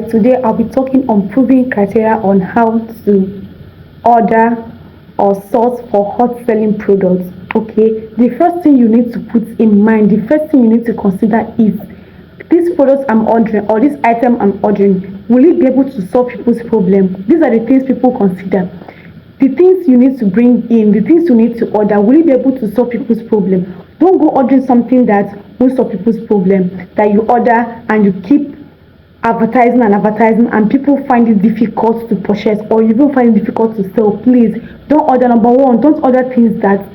guys, today I'll be talking on proving criteria on how to order or source for hot selling products. Okay, the first thing you need to put in mind, the first thing you need to consider is this product I'm ordering or this item I'm ordering, will it be able to solve people's problem? These are the things people consider. The things you need to bring in, the things you need to order, will it be able to solve people's problem? Don't go ordering something that won't solve people's problem, that you order and you keep advertising and people find it difficult to purchase or you even find it difficult to sell. Please don't order. Number one, don't order things that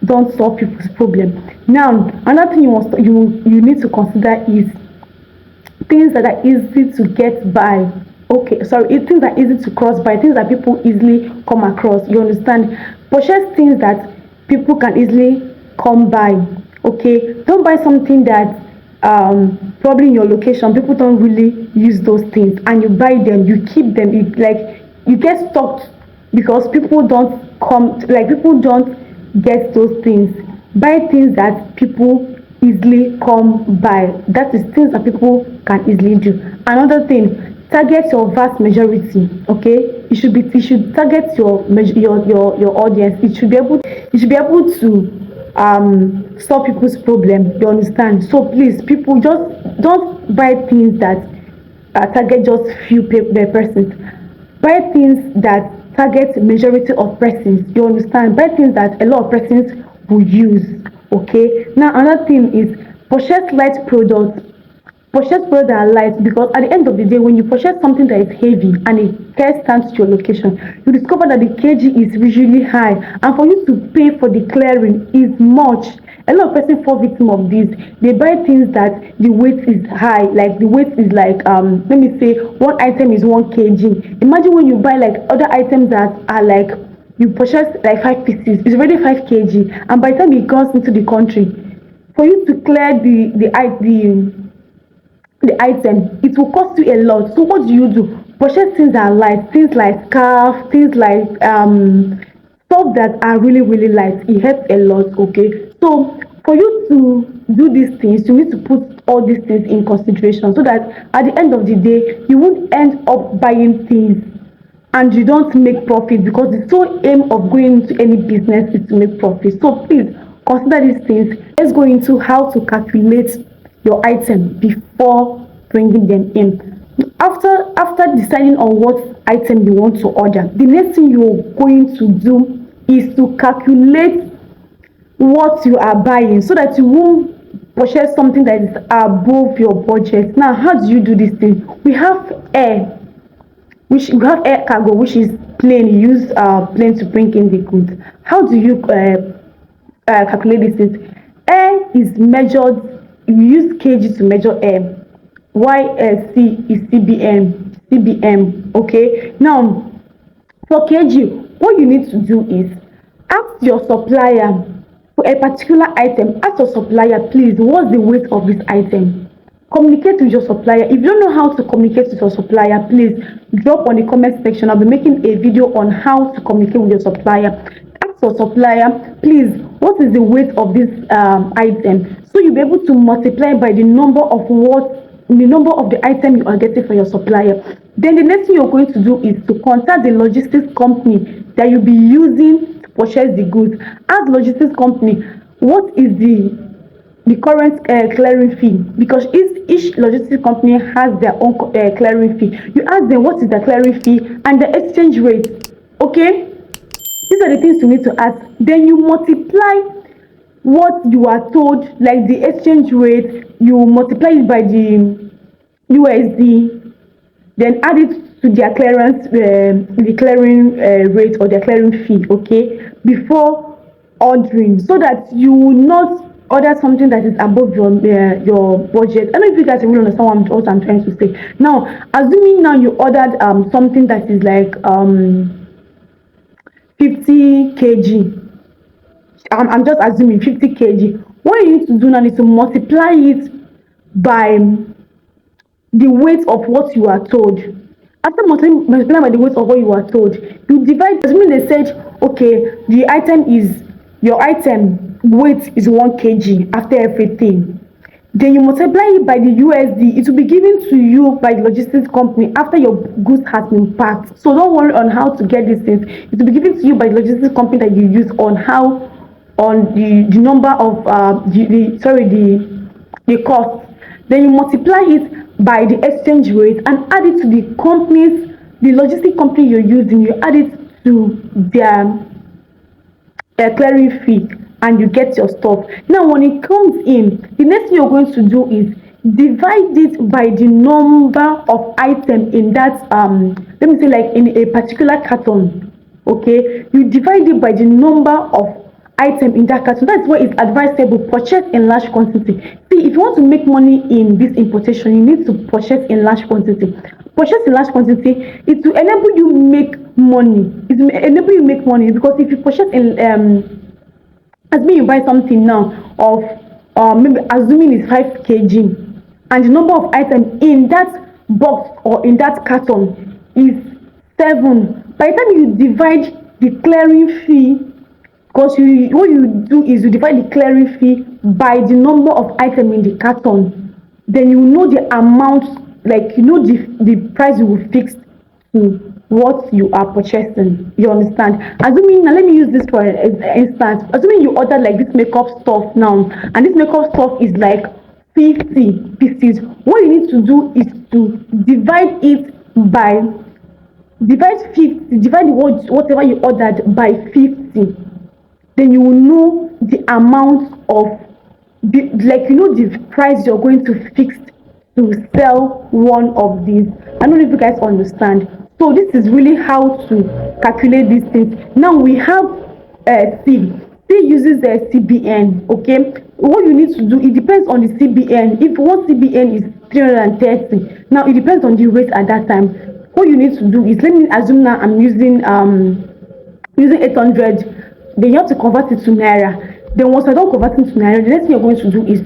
don't solve people's problem. Now another thing you need to consider is things that are easy to get by. Things that are easy to cross by, things that people easily come across. You understand? Purchase things that people can easily come by. Okay, don't buy something that probably in your location people don't really use those things and you buy them, you keep them, you get stocked because people don't get those things. Buy things that people easily come by. That is things that people can easily do. Another thing, target your vast majority. Okay, you should target your audience. You should be able to solve people's problem. You understand? So please, people, just don't buy things that target just few persons. Buy things that target majority of persons. You understand? Buy things that a lot of persons will use. Okay, now another thing is purchase light products. Purchase products that are light, because at the end of the day, when you purchase something that is heavy and it gets down to your location, you discover that the kg is usually high, and for you to pay for the clearing is much. A lot of persons fall victim of this. They buy things that the weight is high, like the weight is like let me say one item is 1 kg. Imagine when you buy like other items that are like, you purchase like 5 pieces, it's already 5 kg, and by the time it comes into the country, for you to clear the item, it will cost you a lot. So what do? Purchase things that are light, things like scarf, things like stuff that are really light. It helps a lot. Okay, so for you to do these things, you need to put all these things in consideration, so that at the end of the day you won't end up buying things and you don't make profit, because the sole aim of going into any business is to make profit. So please consider these things. Let's go into how to calculate your item before bringing them in. After deciding on what item you want to order, the next thing you're going to do is to calculate what you are buying, so that you won't purchase something that is above your budget. Now, how do you do this thing? We have air cargo, which is plane. You use plane to bring in the goods. How do you calculate these things? Air is measured. You use kg to measure air. C is cbm. Okay, now for kg, what you need to do is ask your supplier for a particular item. Ask your supplier, please, what's the weight of this item? Communicate with your supplier. If you don't know how to communicate with your supplier, please drop on the comment section. I'll be making a video on how to communicate with your supplier. Ask your supplier, please, what is the weight of this item? So you'll be able to multiply by the number of the item you are getting for your supplier. Then the next thing you're going to do is to contact the logistics company that you'll be using to purchase the goods. Ask logistics company, what is the current clearing fee, because each logistics company has their own clearing fee. You ask them what is the clearing fee and the exchange rate. Okay, these are the things you need to ask. Then you multiply what you are told, like the exchange rate, you multiply it by the USD, then add it to their clearance, the clearing rate or their clearing fee. Okay, before ordering, so that you will not order something that is above your budget. I don't know if you guys really understand what I'm trying to say. Now, assuming now you ordered something that is like 50 kg. I'm just assuming 50 kg. What you need to do now is to multiply it by the weight of what you are told. After multiplying by the weight of what you are told, you divide. Assuming they said, okay, your item weight is 1 kg after everything. then you multiply it by the USD. It will be given to you by the logistics company after your goods has been packed. So don't worry on how to get these things. It will be given to you by the logistics company that you use on how on the number of the cost. Then you multiply it by the exchange rate and add it to the logistic company you're using. You add it to their clearing fee, and you get your stuff. Now when it comes in, the next thing you're going to do is divide it by the number of items in that let me say like in a particular carton. Okay, you divide it by the number of item in that carton. That's why it's advisable purchase in large quantity. See, if you want to make money in this importation, you need to purchase in large quantity. Purchase in large quantity, it will enable you make money. It will enable you make money, because if you purchase in assuming you buy something now of maybe assuming it's 5 kg, and the number of items in that box or in that carton is 7. By the time you divide the clearing fee, because what you do is you divide the clearing fee by the number of items in the carton, then you know the amount, like you know the price you will fix to what you are purchasing. You understand? Assuming, now let me use this for instance. Assuming you order like this makeup stuff now, and this makeup stuff is like 50 pieces. What you need to do is to divide it by divide whatever you ordered by 50. Then you will know the amount of the price you're going to fix to sell one of these. I don't know if you guys understand. So this is really how to calculate these things. Now we have C uses the CBN. Okay, what you need to do, it depends on the CBN. If one CBN is 330, now it depends on the rate at that time. What you need to do is, let me assume now I'm using 800, then you have to convert it to naira. Then once I don't convert it to naira, the next thing you're going to do is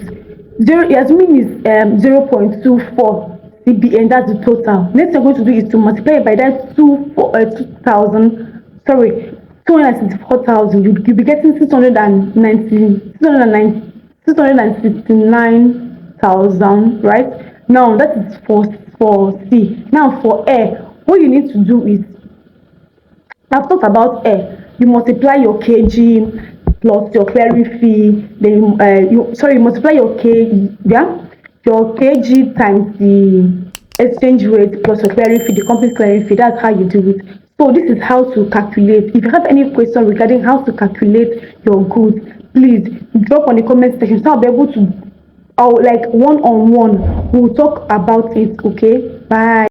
assuming is 0.24 CBN, that's the total. Next thing you're going to do is to multiply it by that 2,000, sorry, 264,000. You'll be getting 669,000, right? Now that is for C. Now for A, what you need to do is, I've talked about A. You multiply your kg plus your clearing fee. Then you multiply your kg times the exchange rate plus your clearing fee, the company's clearing fee. That's how you do it. So this is how to calculate. If you have any question regarding how to calculate your goods, please drop on the comment section, so I'll be able to, or like one-on-one, we'll talk about it. Okay, bye.